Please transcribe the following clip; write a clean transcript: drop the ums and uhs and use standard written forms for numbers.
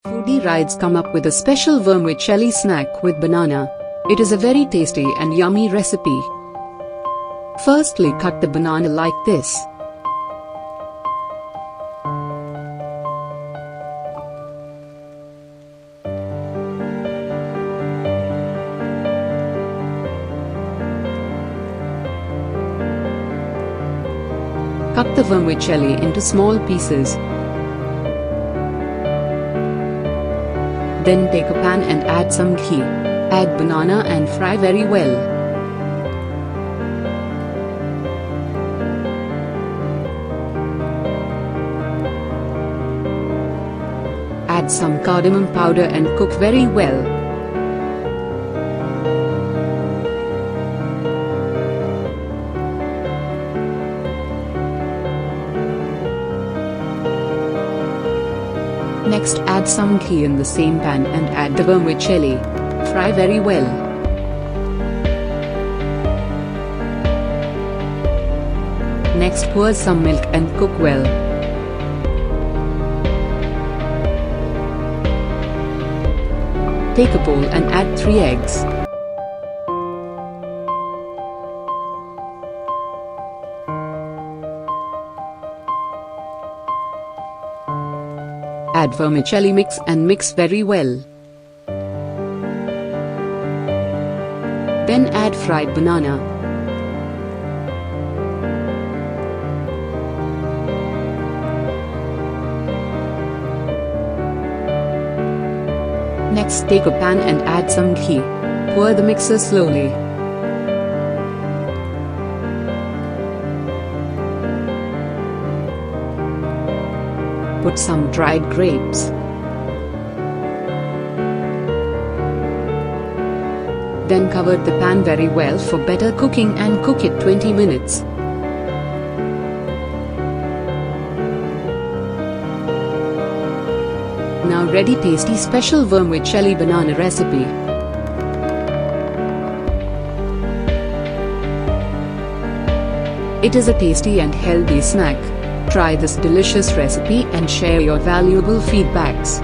Foodie rides come up with a special vermicelli snack with banana. It is a very tasty and yummy recipe. Firstly, cut the banana like this. Cut the vermicelli into small pieces. Then take a pan and add some ghee. Add banana and fry very well. Add some cardamom powder and cook very well. Next, add some ghee in the same pan and add the vermicelli. Fry very well. Next, pour some milk and cook well. Take a bowl and add 3 eggs. Add vermicelli mix and mix very well. Then add fried banana. Next, take a pan and add some ghee. Pour the mixture slowly. Put some dried grapes. Then cover the pan very well for better cooking and cook it 20 minutes. Now ready tasty special vermicelli banana recipe. It is a tasty and healthy snack. Try this delicious recipe and share your valuable feedbacks.